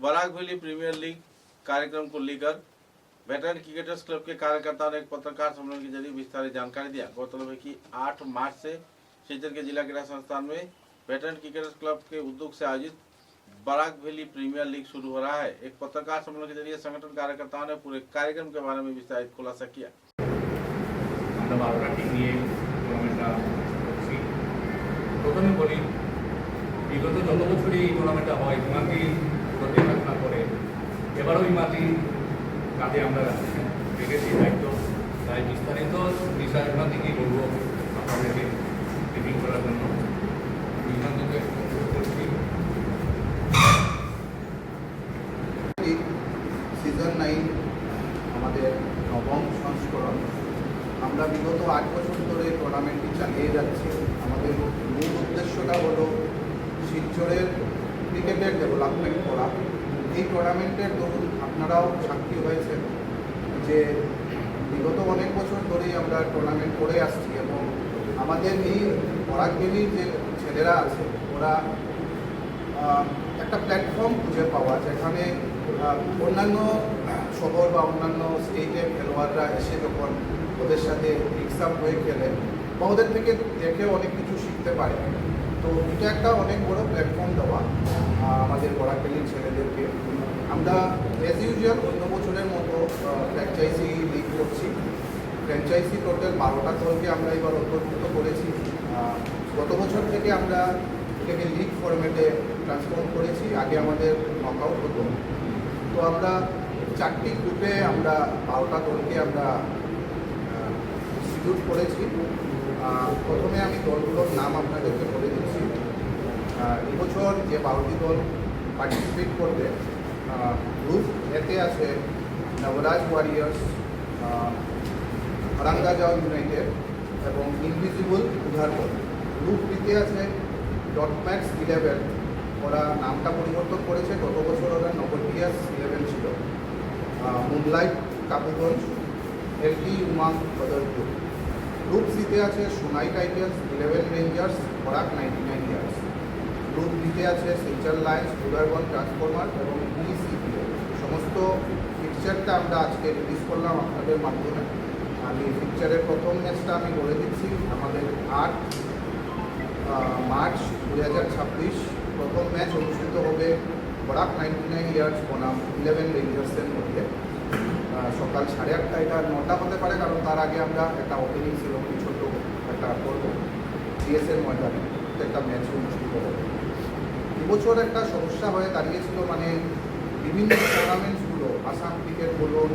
Barack valley premiere league कार्यक्रम को लेकर वेटरन क्रिकेटर्स क्लब के कार्यकर्ताओं ने एक पत्रकार सम्मेलन के जरिए विस्तारित जानकारी दिया। गौरतलब है कि 8 मार्च से सिलचर के जिला क्रीड़ा संस्थान में वेटरन क्रिकेटर्स क्लब के उद्योग से आयोजित बराक वैली प्रीमियर लीग शुरू हो रहा है। एक पत्रकार सम्मेलन के जरिए संगठन कार्यकर्ताओं ने पूरे कार्यक्रम के बारे में विस्तारित खुलासा किया। প্রথমে বলি বিগত যত বছরই এই টুর্নামেন্টটা হয় ইমাতি প্রতিষ্ঠা করে এবারও ইমাতি কাজে আমরা রেখেছি দায়িত্ব। তাই বিস্তারিত বিষয় এখান থেকেই বলবো আপনাদেরকে ব্রিফিং করার জন্য ইমাতিকে করছি। সিজন 9 আমাদের নবম সংস্করণ। আমরা বিগত 8 বছর ধরে টুর্নামেন্টটি চালিয়ে যাচ্ছি। আমাদের মূল উদ্দেশ্যটা হলো শিলচরের ক্রিকেটের ডেভেলপমেন্ট করা। এই টুর্নামেন্টের দরুন আপনারাও সাক্ষী হয়েছেন যে বিগত অনেক বছর ধরেই আমরা টুর্নামেন্ট করে আসছি এবং আমাদের এই বরাক ভ্যালির যে ছেলেরা আছে ওরা একটা প্ল্যাটফর্ম খুঁজে পাওয়া যেখানে অন্যান্য শহর বা অন্যান্য স্টেটের খেলোয়াড়রা এসে যখন ওদের সাথে মিক্স আপ হয়ে খেলে বা ওদের থেকে দেখে অনেক কিছু শিখতে পারে। তো এটা একটা অনেক বড় প্ল্যাটফর্ম দেওয়া আমাদের বরাক ভ্যালির ছেলেদেরকে। আমরা অ্যাজ ইউজুয়াল অন্য বছরের মতো ফ্র্যাঞ্চাইজি লিগ করছি। ফ্র্যাঞ্চাইজি টোটাল 12টা দলকে আমরা এবার অন্তর্ভুক্ত করেছি। গত বছর থেকে আমরা এটাকে লিগ ফরম্যাটে ট্রান্সফর্ম করেছি। আগে আমাদের নকআউট হতো। তো আমরা 4টি গ্রুপে আমরা 12টা দলকে আমরা ডিস্ট্রিবিউট করেছি। প্রথমে আমি দলগুলোর নাম আপনাদেরকে বলে দিচ্ছি। এবছর যে 12টি দল পার্টিসিপেট করবে, গ্রুপ এতে আছে নবরাজ ওয়ারিয়ার্স, অরাঙ্গাজাও ইউনাইটেড এবং ইনভিজিবল উধারপল। গ্রুপ বিতে আছে ডটম্যাক্স 11, ওরা নামটা পরিবর্তন করেছে। গত বছর ওরা নবটিয়াস 11 ছিল। Moonlight Kabuganj, LT Umang Badarpur. Group সিতে আছে Sonai Titans, 11 rangers, Barak 99 years. Group ডিতে আছে সিলচর লায়ন্স, উদারবন ট্রান্সফরমার এবং ইসিপিও। সমস্ত পিকচারটা আমরা আজকে রিলিজ করলাম আপনাদের মাধ্যমে। আমি পিকচারের প্রথম ম্যাচটা আমি বলে দিচ্ছি। আমাদের 8 মার্চ 2026 প্রথম ম্যাচ অনুষ্ঠিত হবে বরাক 99 ইয়ার্স বনাম 11 রেঞ্জার্সের মধ্যে। সকাল 8:30। এটা 9টা হতে পারে কারণ তার আগে আমরা একটা ওপেনিং সেরেমনি ছোটো একটা করবো সিএসের ময়দানে। একটা ম্যাচ অনুষ্ঠিত হবে। এবছর একটা সমস্যা হয়ে দাঁড়িয়েছিল, মানে বিভিন্ন টুর্নামেন্টসগুলো আসাম ক্রিকেট বলুন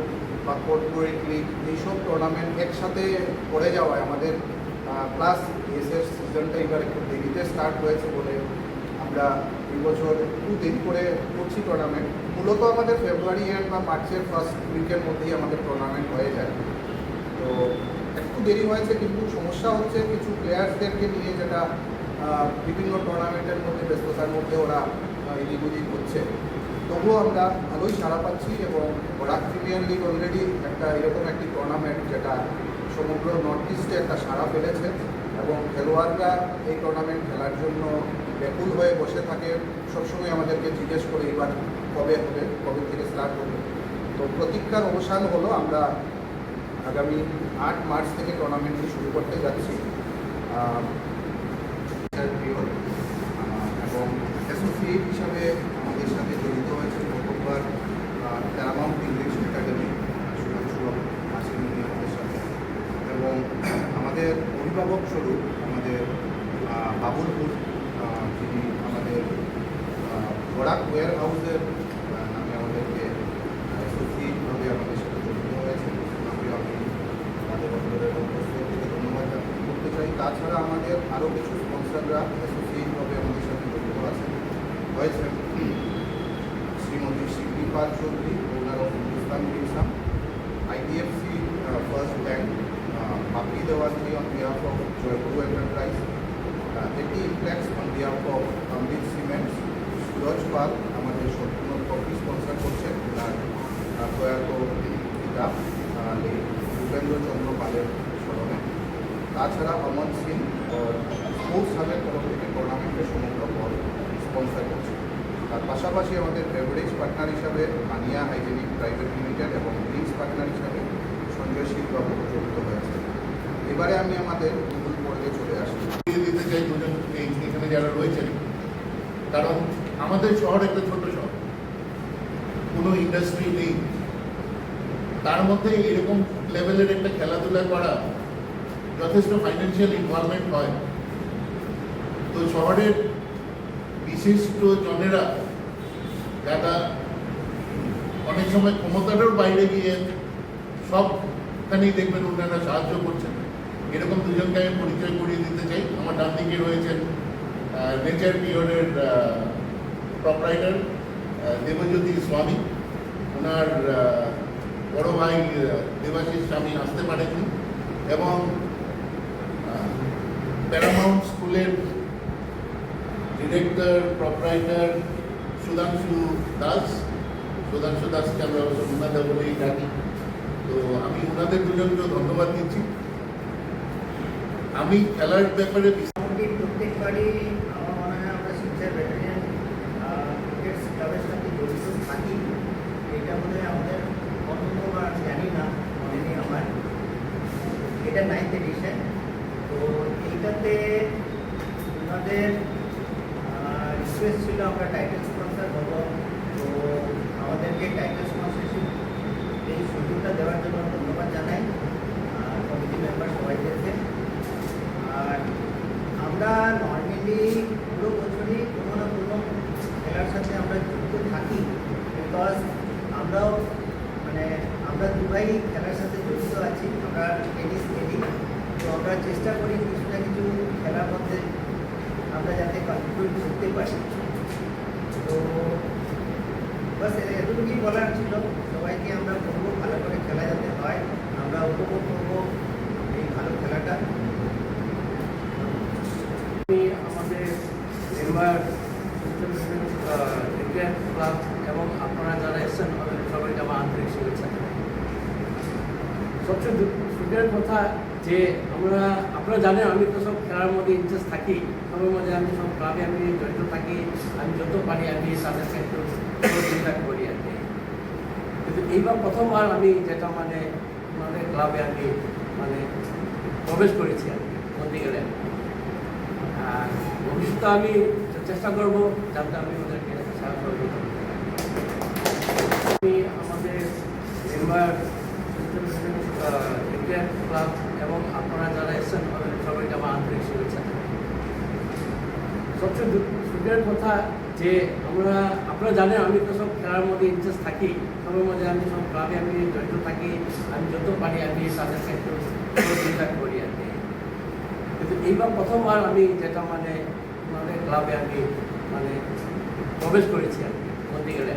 বা কর্পোরেট লিগ এইসব টুর্নামেন্ট একসাথে পড়ে যাওয়ায় আমাদের প্লাস এসের সিজনটা এবার একটু দেরিতে স্টার্ট হয়েছে বলে আমরা এই বছর একটু দেরি করে করছি টুর্নামেন্ট। মূলত আমাদের ফেব্রুয়ারি এন্ড বা মার্চের ফার্স্ট উইকের মধ্যেই আমাদের টুর্নামেন্ট হয়ে যায়। তো একটু দেরি হয়েছে, কিন্তু সমস্যা হচ্ছে কিছু প্লেয়ার্সদেরকে নিয়ে, যেটা বিভিন্ন টুর্নামেন্টের মধ্যে ব্যস্ততার মধ্যে ওরা এদিক ওদিক হচ্ছে। তবুও আমরা ভালোই সাড়া পাচ্ছি এবং বরাক প্রিমিয়ার লিগ অলরেডি একটা এরকম একটি টুর্নামেন্ট যেটা সমগ্র নর্থ ইস্টে একটা সাড়া ফেলেছে এবং খেলোয়াড়রা এই টুর্নামেন্ট খেলার জন্য ব্যাকুল হয়ে বসে থাকে। সবসময় আমাদেরকে জিজ্ঞেস করে এবার কবে হবে, কবে থেকে স্টার্ট হবে। তো প্রতীক্ষার অবসান হলো। আমরা আগামী 8 মার্চ থেকে টুর্নামেন্টটি শুরু করতে যাচ্ছি। এবং অ্যাসোসিয়েট হিসাবে আমাদের সাথে জড়িত হয়েছে প্রথমবার প্যারামাউন্ট ইংলিশ একাডেমি সুধাংশু আসেন আমাদের সাথে, এবং আমাদের অভিভাবক স্বরূপ আমাদের বাবুলপুর, যিনি আমাদের বরাক ওয়্যার হাউসের নামে আমাদেরকে অ্যাসোসিয়েটভাবে আমাদের সাথে জড়িত হয়েছে। তাকে আমি তাদের অন্তরের অন্তঃস্থ থেকে ধন্যবাদ করতে চাই। তাছাড়া আমাদের আরও কিছু স্পন্সররা অ্যাসোসিয়েটভাবে আমাদের সাথে জড়িত আছেন হয়েছেন। শ্রীমতী শিবলিপাল চৌধুরী, ওনার অফ হিন্দুস্তান ইনসাম, IDFC first bank, Bapi Dewanji on behalf of Joyguru enterprise, এটি ইমপ্লেক্স on behalf of Amrit cements, Suraj Pal আমাদের সম্পূর্ণ ট্রফি স্পন্সর করছেন ওনার প্রয়াত পিতা ভূপেন্দ্র চন্দ্র পালের স্মরণে। তাছাড়া অমন সিং স্পোর্টস হাবের তরফ থেকে টুর্নামেন্টের সমগ্র বল স্পন্সর করছে। তার পাশাপাশি আমাদের বেভারেজ পার্টনার হিসাবে মানিয়া হাইজেনিক প্রাইভেট লিমিটেড এবং ড্রিঙ্কস পার্টনার হিসাবে সঞ্জয় শীলবাবু যুক্ত হয়েছে। এবারে আমি আমাদের মূল পর্বে চলে আসি। দিতে চাই দুজন এখানে যারা রয়েছেন, কারণ আমাদের শহর একটা ছোট শহর, কোনো ইন্ডাস্ট্রি নেই, তার মধ্যে এরকম লেভেলের একটা খেলাধুলা করা যথেষ্ট ফাইন্যান্সিয়াল ইনভলভমেন্ট হয়। তো শহরের বিশিষ্ট জনেরা যারা অনেক সময় ক্ষমতাটার বাইরে গিয়ে সবখানেই দেখবেন ওনারা সাহায্য করছেন, এরকম দুজনকে আমি পরিচয় করিয়ে দিতে চাই। আমার ডান দিকে রয়েছেন নেচার পিওরের প্রপারাইটার দেবজ্যোতি স্বামী, ওনার বড় ভাই দেবাশিস স্বামী আসতে পারেননি, এবং প্যারামাউন্ট স্কুলের ডিরেক্টর প্রপারাইটার সুধাংশু দাসকে আমরা ওনাদের বলেই ডাকি। তো আমি ওনাদের দুজনকেও ধন্যবাদ দিচ্ছি। আমি খেলার ব্যাপারে মোটামুটি প্রত্যেকবারই আমার মনে হয় আমরা শিক্ষা ব্যাটালিয়ান ক্রিকেট ক্লাবের সাথে জড়িত থাকি। এটা মনে হয় আমাদের অন্যবার জানি না, মনে নেই আমার। এটা 9th এডিশন। তো এইটাতে ওনাদের রিকোয়েস্ট ছিল আমরা টাইটেল স্পন্সর হব। তো আমাদেরকে টাইটেল স্পন্সরশিপ এই সুযোগটা দেওয়ার জন্য ধন্যবাদ জানাই কমিটি মেম্বার সবাইদেরকে। আর আমরা নর্মালি পুরো বছরই কোনো না কোনো খেলার সাথে আমরা যুক্ত থাকি, বিকজ আমরাও আমরা দুভাই খেলার সাথে জড়িত আছি। আমরা টেনিস খেলি, তো আমরা চেষ্টা করি কিছু না কিছু খেলার মধ্যে আমরা যাতে কন্ট্রিবিউট করতে পারি। তো বাস এতটুকুই বলার ছিল। সবাইকে আমরা বলবো ভালো করে খেলা যাতে হয়, আমরা উপভোগ করবো এই ভালো খেলাটা। আমাদের মেম্বার ক্রিকেট ক্লাব এবং আপনারা যারা এসেছেন আমাদের সবাইকে আমার আন্তরিক শুভেচ্ছা। সবচেয়ে সুখের কথা যে আপনারা জানেন আমি তো সব খেলার মধ্যে ইন্টারেস্ট থাকি, সবার মধ্যে আমি সব ক্লাবে আমি জড়িত থাকি। আমি যত পারি আমি তাদেরকে একটু সহযোগিতা করি আর কি। কিন্তু এইবার প্রথমবার আমি যেটা আমাদের ক্লাবে আমি প্রবেশ করেছি আর কি বলতে গেলে। আর ভবিষ্যতে আমি চেষ্টা করবো যাতে আমি ওদেরকে সহযোগিতা করতে পারি। আমি আমাদের মেম্বার ক্রিকেট ক্লাব এবং আপনারা যারা এসেছেন আমাদের সবাইকে আমার আন্তরিক শুভেচ্ছা। সবচেয়ে সুখের কথা যে আপনারা জানেন আমি তো সব খেলার মধ্যে ইন্টারেস্ট থাকি, সবার মধ্যে আমি সব ক্লাবে আমি জড়িত থাকি। আমি যত পারি আমি তাদেরকে একটু সহযোগিতা করি আর কি। কিন্তু এইবার প্রথমবার আমি যেটা আমাদের ক্লাবে আমি প্রবেশ করেছি আর কি বলতে গেলে।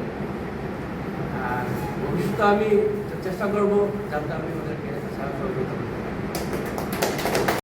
আর ভবিষ্যতে আমি চেষ্টা করবো যাতে আমি ওদেরকে সহযোগিতা